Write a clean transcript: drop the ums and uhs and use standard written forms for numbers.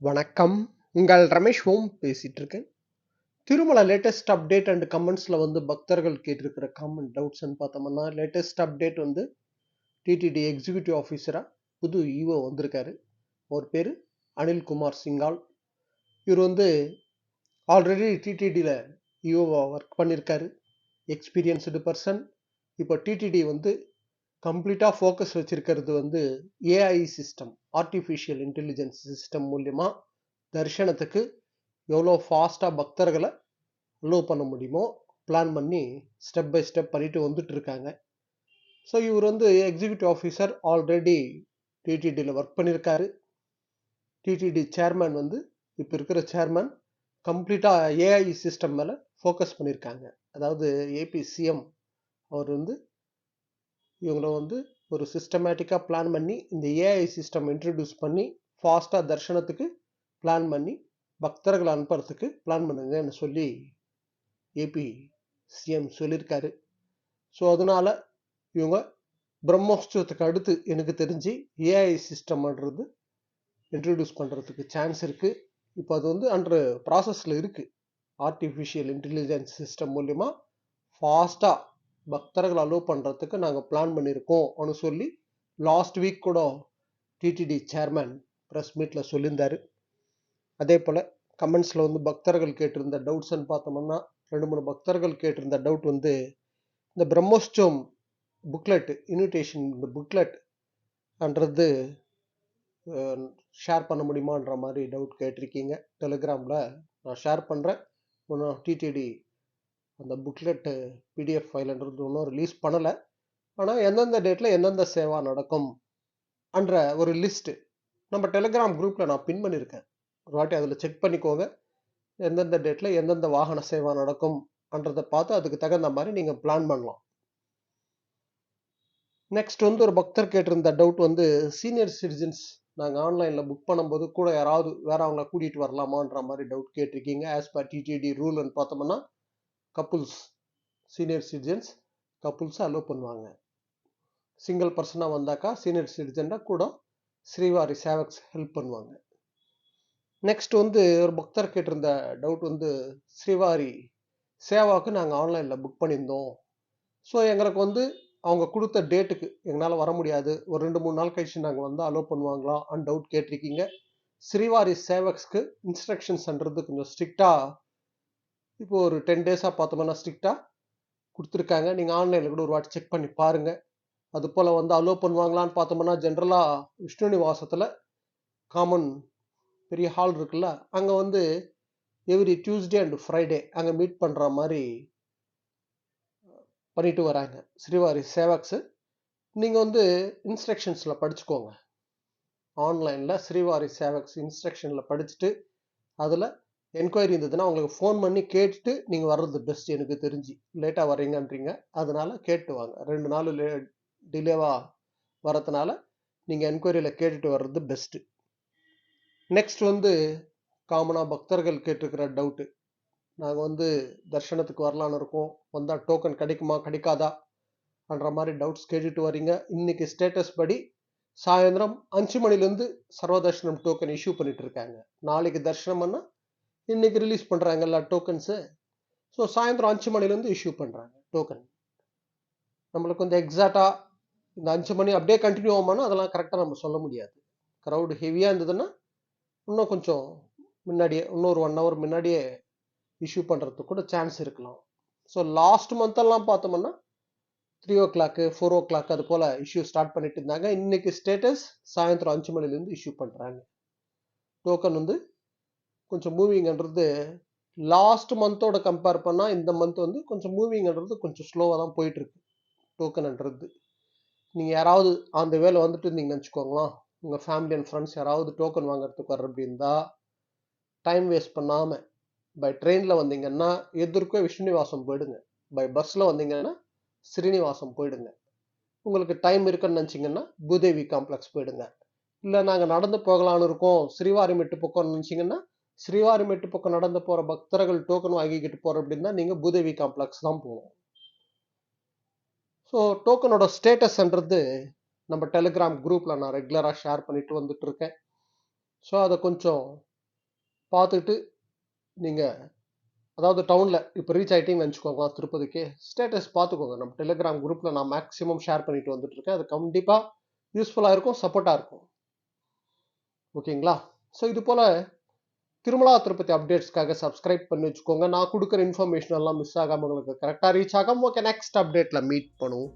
வணக்கம். உங்கள் ரமேஷ் ஓம் பேசிட்டு இருக்கேன். திருமல லேட்டஸ்ட் அப்டேட் அண்ட் கமெண்ட்ஸ்ல பக்தர்கள் கேட்டிருக்கிற காமன் டவுட்ஸ்ன்னு பார்த்தோம்னா, லேட்டஸ்ட் அப்டேட் டிடிடி எக்ஸிக்யூட்டிவ் ஆஃபீஸரா புது இஓ வந்திருக்காரு. அவர் பேரு அனில்குமார் சிங்கால். இவர் ஆல்ரெடி டிடிடியில் இஓவா ஒர்க் பண்ணியிருக்காரு. Experienced person. இப்போ டிடிடி கம்ப்ளீட்டாக ஃபோக்கஸ் வச்சிருக்கிறது AI system, artificial intelligence system மூலியமா தரிசனத்துக்கு எவ்வளோ ஃபாஸ்ட்டாக பக்தர்களை அலோவ் பண்ண முடியுமோ பிளான் பண்ணி ஸ்டெப் பை ஸ்டெப் பண்ணிட்டு வந்துட்டு இருக்காங்க. ஸோ இவர் எக்ஸிக்யூட்டிவ் ஆஃபீஸர், ஆல்ரெடி டிடிடியில் ஒர்க் பண்ணியிருக்காரு. டிடிடி சேர்மேன் இப்போ இருக்கிற சேர்மேன் கம்ப்ளீட்டாக ஏஐ சிஸ்டம் மேலே ஃபோக்கஸ் பண்ணியிருக்காங்க. அதாவது ஏபி சிஎம் அவர் இவங்கள ஒரு சிஸ்டமேட்டிக்காக பிளான் பண்ணி இந்த ஏஐ சிஸ்டம் இன்ட்ரடியூஸ் பண்ணி ஃபாஸ்ட்டாக தரிசனத்துக்கு பிளான் பண்ணி பக்தர்களை அனுப்புறதுக்கு பிளான் பண்ணுங்கன்னு சொல்லி ஏபி சிஎம் சொல்லியிருக்காரு. ஸோ அதனால இவங்க பிரம்மோற்சவத்துக்கு அடுத்து எனக்கு தெரிஞ்சு ஏஐ சிஸ்டம்ன்றது இன்ட்ரடியூஸ் பண்ணுறதுக்கு சான்ஸ் இருக்குது. இப்போ அது அண்டர் ப்ராசஸில் இருக்குது. ஆர்டிஃபிஷியல் இன்டெலிஜென்ஸ் சிஸ்டம் மூலிமா ஃபாஸ்ட்டாக பக்தர்கள் அலோவ் பண்ணுறதுக்கு நாங்கள் பிளான் பண்ணியிருக்கோம்னு சொல்லி லாஸ்ட் வீக் கூட டிடிடி சேர்மேன் ப்ரெஸ் மீட்டில் சொல்லியிருந்தாரு. அதே போல் கமெண்ட்ஸில் பக்தர்கள் கேட்டிருந்த டவுட்ஸ்ன்னு பார்த்தோம்னா, 2-3 பக்தர்கள் கேட்டிருந்த டவுட் இந்த பிரம்மோற்சவம் புக்லெட், இன்விடேஷன் இந்த புக்லெட்ன்றது ஷேர் பண்ண முடியுமான்ற மாதிரி டவுட் கேட்டிருக்கீங்க. டெலிகிராமில் நான் ஷேர் பண்ணுறேன். இன்னும் டிடிடி அந்த புக்லெட்டு பிடிஎஃப் ஃபைல்ன்றது இன்னும் ரிலீஸ் பண்ணலை. ஆனால் எந்தெந்த டேட்டில் எந்தெந்த சேவா நடக்கும் என்ற ஒரு லிஸ்ட்டு நம்ம டெலிகிராம் குரூப்பில் நான் பின் பண்ணியிருக்கேன். ஒரு வாட்டி அதில் செக் பண்ணிக்கோங்க. எந்தெந்த டேட்டில் எந்தெந்த வாகன சேவா நடக்கும்ன்றதை பார்த்து அதுக்கு தகுந்த மாதிரி நீங்கள் பிளான் பண்ணலாம். நெக்ஸ்ட் ஒரு பக்தர் கேட்டிருந்த டவுட் சீனியர் சிட்டிசன்ஸ் நாங்கள் ஆன்லைனில் புக் பண்ணும்போது கூட யாராவது வேற அவங்கள கூட்டிகிட்டு வரலாமான்ற மாதிரி டவுட் கேட்டிருக்கீங்க. ஆஸ் பர் டிடிடி ரூல்னு பார்த்தோம்னா கப்புல்ஸ், சீனியர் சிட்டிசன்ஸ் கப்புல்ஸை அலோவ் பண்ணுவாங்க. சிங்கிள் பர்சனாக வந்தாக்கா சீனியர் சிட்டிசனாக கூட ஸ்ரீவாரி சேவக்ஸ் ஹெல்ப் பண்ணுவாங்க. நெக்ஸ்ட் ஒரு பக்தர் கேட்டிருந்த டவுட் ஸ்ரீவாரி சேவாவுக்கு நாங்கள் ஆன்லைனில் புக் பண்ணியிருந்தோம். ஸோ எங்களுக்கு அவங்க கொடுத்த டேட்டுக்கு எங்களால் வர முடியாது, ஒரு 2-3 நாள் கழிச்சு நாங்கள் அலோவ் பண்ணுவாங்களா அண்ட் டவுட் கேட்டிருக்கீங்க. ஸ்ரீவாரி சேவக்ஸ்க்கு இன்ஸ்ட்ரக்ஷன்ஸ்ன்றது கொஞ்சம் ஸ்ட்ரிக்டாக இப்போ ஒரு 10 டேஸாக பார்த்தோம்னா ஸ்ட்ரிக்டாக கொடுத்துருக்காங்க. நீங்கள் ஆன்லைனில் கூட ஒரு வாட்டி செக் பண்ணி பாருங்கள். அது போல் அலோவ் பண்ணுவாங்களான்னு பார்த்தோம்னா ஜென்ரலாக விஷ்ணு நிவாசத்தில் காமன் பெரிய ஹால் இருக்குல்ல, அங்கே எவ்ரி டியூஸ்டே அண்ட் ஃப்ரைடே அங்கே மீட் பண்ணுற மாதிரி பண்ணிட்டு வராங்க ஸ்ரீவாரி சேவக்ஸு. நீங்கள் இன்ஸ்ட்ரக்ஷன்ஸில் படிச்சுக்கோங்க. ஆன்லைனில் ஸ்ரீவாரி சேவக்ஸ் இன்ஸ்ட்ரக்ஷனில் படிச்சுட்டு அதில் என்கொயரி இருந்ததுன்னா உங்களுக்கு ஃபோன் பண்ணி கேட்டுட்டு நீங்கள் வர்றது பெஸ்ட். எனக்கு தெரிஞ்சு லேட்டாக வரீங்கன்றீங்க, அதனால கேட்டு வாங்க. 2 நாள் டிலேவாக வரதுனால நீங்கள் என்கொயரியில் கேட்டுட்டு வர்றது பெஸ்ட்டு. நெக்ஸ்ட் காமனாக பக்தர்கள் கேட்டிருக்கிற டவுட்டு, நாங்கள் தர்ஷனத்துக்கு வரலான்னு இருக்கோம், வந்தால் டோக்கன் கிடைக்குமா கிடைக்காதா என்ற மாதிரி டவுட்ஸ் கேட்டுட்டு வரீங்க. இன்னைக்கு ஸ்டேட்டஸ் படி சாயந்தரம் 5 மணிலேருந்து சர்வதர்ஷனம் டோக்கன் இஷ்யூ பண்ணிட்டு இருக்காங்க. நாளைக்கு தர்ஷனம்னா இன்னைக்கு ரிலீஸ் பண்ணுறாங்கல்ல டோக்கன்ஸு. ஸோ சாயந்தரம் 5 மணிலேருந்து இஷ்யூ பண்ணுறாங்க டோக்கன். நம்மளுக்கு எக்ஸாக்டாக இந்த 5 மணி அப்படியே கண்டினியூ ஆகுமானா அதெல்லாம் கரெக்டாக நம்ம சொல்ல முடியாது. க்ரௌடு ஹெவியாக இருந்ததுன்னா இன்னும் கொஞ்சம் முன்னாடியே, இன்னொரு 1 hour முன்னாடியே இஷ்யூ பண்ணுறதுக்கு கூட சான்ஸ் இருக்கலாம். ஸோ லாஸ்ட் மந்தெல்லாம் பார்த்தோம்னா 3 o'clock 4 o'clock அது போல் இஷ்யூ ஸ்டார்ட் பண்ணிட்டு இருந்தாங்க. இன்னைக்கு ஸ்டேட்டஸ் சாயந்தரம் 5 மணிலேருந்து இஷ்யூ பண்ணுறாங்க. டோக்கன் கொஞ்சம் மூவிங்ன்றது லாஸ்ட் மந்தோட கம்பேர் பண்ணால் இந்த மந்த் கொஞ்சம் மூவிங்ன்றது கொஞ்சம் ஸ்லோவாக தான் போயிட்டுருக்கு டோக்கன்ன்றது. நீங்கள் யாராவது அந்த வேலை இருந்தீங்கன்னு வச்சுக்கோங்களேன், உங்கள் ஃபேமிலி அண்ட் ஃப்ரெண்ட்ஸ் யாராவது டோக்கன் வாங்குறதுக்கு வர அப்படி இருந்தால் டைம் வேஸ்ட் பண்ணாமல் பை ட்ரெயினில் வந்தீங்கன்னா எதிர்க்கே விஷ்ணுநிவாசம் போயிடுங்க. பை பஸ்ஸில் வந்தீங்கன்னா ஸ்ரீனிவாசம் போயிடுங்க. உங்களுக்கு டைம் இருக்குன்னு நினச்சிங்கன்னா பூதேவி காம்ப்ளெக்ஸ் போயிடுங்க. இல்லை நாங்கள் நடந்து போகலான்னு இருக்கோம் ஸ்ரீவாரிமெட்டு பக்கம்னு நினச்சிங்கன்னா ஸ்ரீவாரிமெட்டு பக்கம் நடந்து போகிற பக்தர்கள் டோக்கன் வாங்கிக்கிட்டு போகிற அப்படின்னா நீங்கள் பூதேவி காம்ப்ளெக்ஸ் தான் போகணும். ஸோ டோக்கனோட ஸ்டேட்டஸ்ன்றது நம்ம டெலிகிராம் குரூப்பில் நான் ரெகுலராக ஷேர் பண்ணிட்டு வந்துட்டு இருக்கேன். ஸோ அதை கொஞ்சம் பார்த்துட்டு நீங்கள் அதாவது டவுனில் இப்போ ரீச் ஆகிட்டீங்கன்னு வச்சுக்கோங்க திருப்பதிக்கு ஸ்டேட்டஸ் பார்த்துக்கோங்க. நம்ம டெலிகிராம் குரூப்பில் நான் மேக்ஸிமம் ஷேர் பண்ணிட்டு வந்துட்டுருக்கேன். அது கண்டிப்பாக யூஸ்ஃபுல்லாக இருக்கும், சப்போர்ட்டாக இருக்கும். ஓகேங்களா? ஸோ இது போல் திருமலா திருப்பதி அப்டேட்ஸ்க்காக சப்ஸ்கிரைப் பண்ணி வச்சுக்கோங்க. நான் கொடுக்குற இன்ஃபர்மேஷன் எல்லாம் மிஸ் ஆகாமல் உங்களுக்கு கரெக்டாக ரீச் ஆகாமல். ஓகே, நெக்ஸ்ட் அப்டேட்டில் மீட் பண்ணுவோம்.